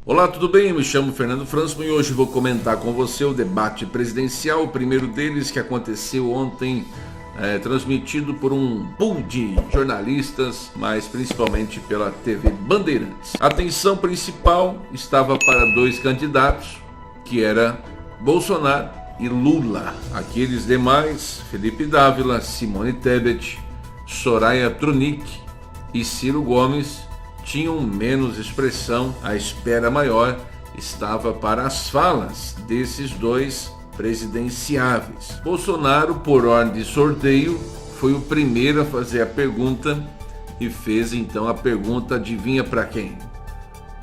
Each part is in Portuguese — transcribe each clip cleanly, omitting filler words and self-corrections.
Olá, tudo bem? Eu me chamo Fernando Fransman e hoje vou comentar com você o debate presidencial, o primeiro deles que aconteceu ontem, transmitido por um pool de jornalistas, mas principalmente pela TV Bandeirantes. A atenção principal estava para dois candidatos, que era Bolsonaro e Lula. Aqueles demais, Felipe Dávila, Simone Tebet, Soraya Tronic e Ciro Gomes, tinham menos expressão. A espera maior estava para as falas desses dois presidenciáveis. Bolsonaro, por ordem de sorteio, foi o primeiro a fazer a pergunta e fez então a pergunta, adivinha para quem?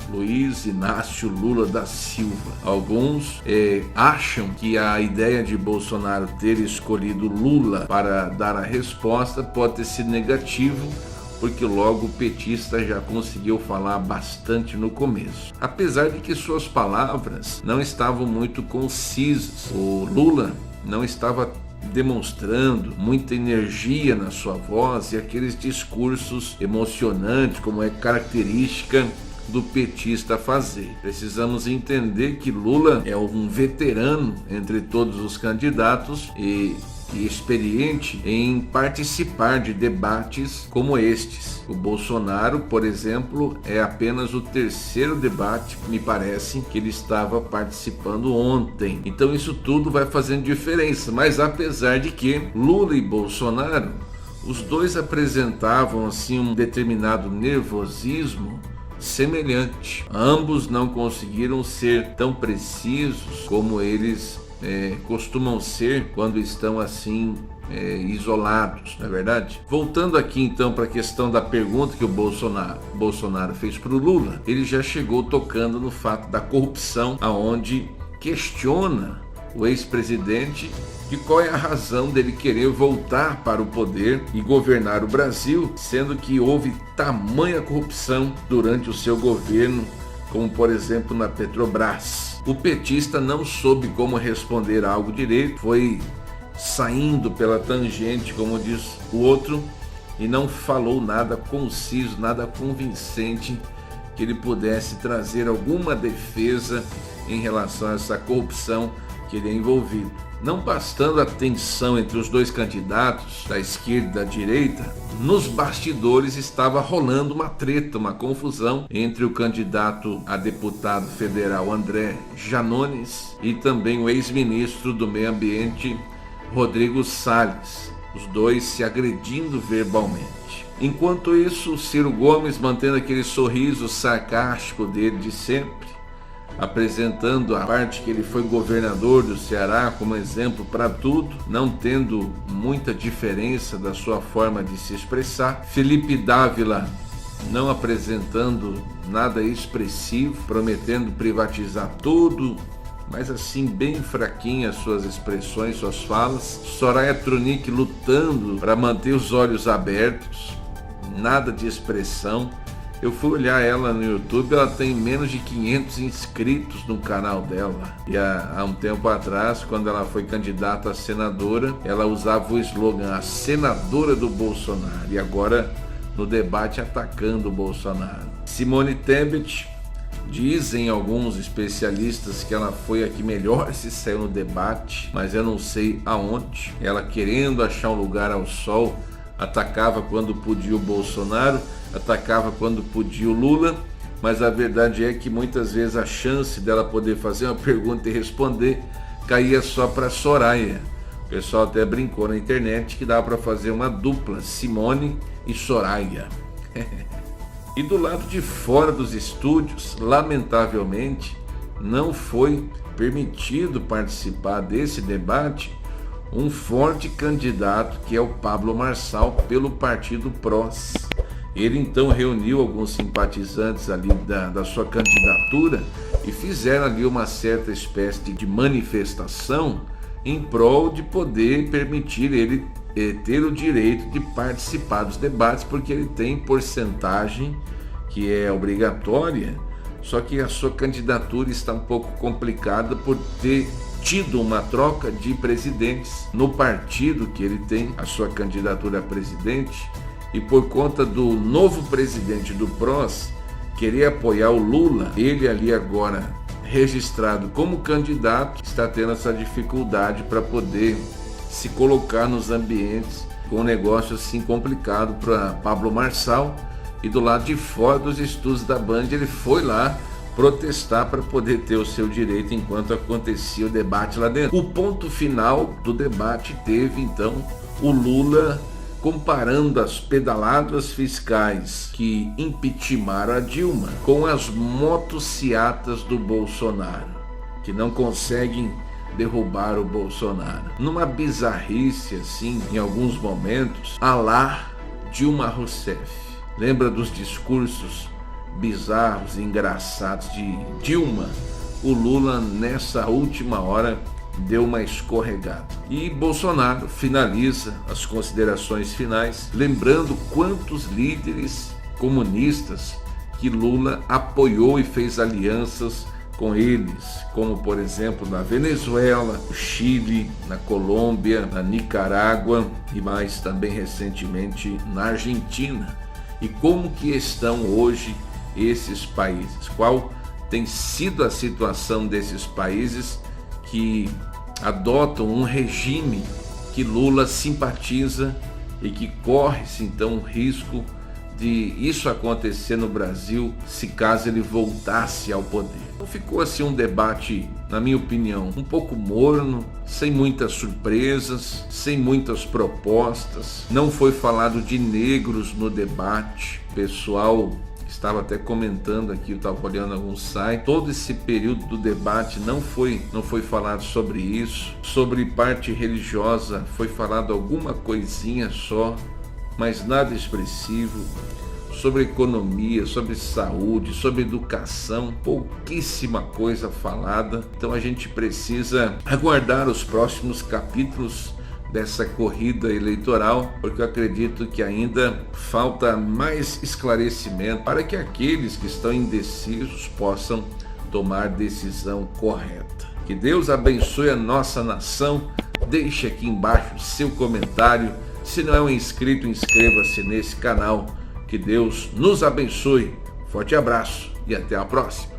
Luiz Inácio Lula da Silva. Alguns acham que a ideia de Bolsonaro ter escolhido Lula para dar a resposta pode ter sido negativo, porque logo o petista já conseguiu falar bastante no começo. Apesar de que suas palavras não estavam muito concisas, o Lula não estava demonstrando muita energia na sua voz e aqueles discursos emocionantes, como é característica do petista fazer. Precisamos entender que Lula é um veterano entre todos os candidatos e experiente em participar de debates como estes. O Bolsonaro, por exemplo, é apenas o terceiro debate, me parece, que ele estava participando ontem. Então isso tudo vai fazendo diferença, mas apesar de que Lula e Bolsonaro, os dois apresentavam assim um determinado nervosismo semelhante. Ambos não conseguiram ser tão precisos como eles costumam ser quando estão assim isolados, não é verdade? Voltando aqui então para a questão da pergunta que o Bolsonaro fez para o Lula, ele já chegou tocando no fato da corrupção, aonde questiona o ex-presidente de qual é a razão dele querer voltar para o poder e governar o Brasil, sendo que houve tamanha corrupção durante o seu governo, como por exemplo na Petrobras. O petista não soube como responder algo direito, foi saindo pela tangente, como diz o outro, e não falou nada conciso, nada convincente que ele pudesse trazer alguma defesa em relação a essa corrupção que ele é envolvido. Não bastando a tensão entre os dois candidatos, da esquerda e da direita, nos bastidores estava rolando uma treta, uma confusão entre o candidato a deputado federal André Janones e também o ex-ministro do Meio Ambiente Rodrigo Salles, os dois se agredindo verbalmente. Enquanto isso, Ciro Gomes mantendo aquele sorriso sarcástico dele de sempre, apresentando a parte que ele foi governador do Ceará como exemplo para tudo, não tendo muita diferença da sua forma de se expressar. Felipe Dávila não apresentando nada expressivo, prometendo privatizar tudo, mas assim bem fraquinha as suas expressões, suas falas. Soraya Tronic lutando para manter os olhos abertos, nada de expressão. Eu fui olhar ela no YouTube, ela tem menos de 500 inscritos no canal dela. E há um tempo atrás, quando ela foi candidata a senadora, ela usava o slogan, a senadora do Bolsonaro. E agora, no debate, atacando o Bolsonaro. Simone Tebet, dizem alguns especialistas que ela foi a que melhor se saiu no debate, mas eu não sei aonde. Ela querendo achar um lugar ao sol, atacava quando podia o Bolsonaro, atacava quando podia o Lula, mas a verdade é que muitas vezes a chance dela poder fazer uma pergunta e responder caía só para Soraya. O pessoal até brincou na internet que dava para fazer uma dupla, Simone e Soraya. E do lado de fora dos estúdios, lamentavelmente, não foi permitido participar desse debate um forte candidato que é o Pablo Marçal pelo partido PROS. Ele então reuniu alguns simpatizantes ali da sua candidatura e fizeram ali uma certa espécie de manifestação em prol de poder permitir ele ter o direito de participar dos debates, porque ele tem porcentagem que é obrigatória, só que a sua candidatura está um pouco complicada por ter tido uma troca de presidentes no partido que ele tem, a sua candidatura a presidente, e por conta do novo presidente do PROS, querer apoiar o Lula, ele ali agora registrado como candidato, está tendo essa dificuldade para poder se colocar nos ambientes com um negócio assim complicado para Pablo Marçal. E do lado de fora dos estúdios da Band, ele foi lá protestar para poder ter o seu direito enquanto acontecia o debate lá dentro. O ponto final do debate teve então o Lula comparando as pedaladas fiscais que impeachmentaram a Dilma com as motociatas do Bolsonaro, que não conseguem derrubar o Bolsonaro. Numa bizarrice assim, em alguns momentos, à la Dilma Rousseff. Lembra dos discursos bizarros e engraçados de Dilma? O Lula, nessa última hora, deu uma escorregada. E Bolsonaro finaliza as considerações finais, lembrando quantos líderes comunistas que Lula apoiou e fez alianças com eles, como por exemplo na Venezuela, no Chile, na Colômbia, na Nicarágua e mais também recentemente na Argentina. E como que estão hoje esses países? Qual tem sido a situação desses países que adotam um regime que Lula simpatiza e que corre-se então o risco de isso acontecer no Brasil se caso ele voltasse ao poder. Então ficou assim um debate, na minha opinião, um pouco morno, sem muitas surpresas, sem muitas propostas. Não foi falado de negros no debate. O pessoal estava até comentando aqui, eu estava olhando alguns sites, todo esse período do debate não foi falado sobre isso. Sobre parte religiosa foi falado alguma coisinha só, mas nada expressivo. Sobre economia, sobre saúde, sobre educação, pouquíssima coisa falada. Então a gente precisa aguardar os próximos capítulos dessa corrida eleitoral, porque eu acredito que ainda falta mais esclarecimento para que aqueles que estão indecisos possam tomar decisão correta. Que Deus abençoe a nossa nação. Deixe aqui embaixo o seu comentário. Se não é um inscrito, inscreva-se nesse canal. Que Deus nos abençoe. Forte abraço e até a próxima.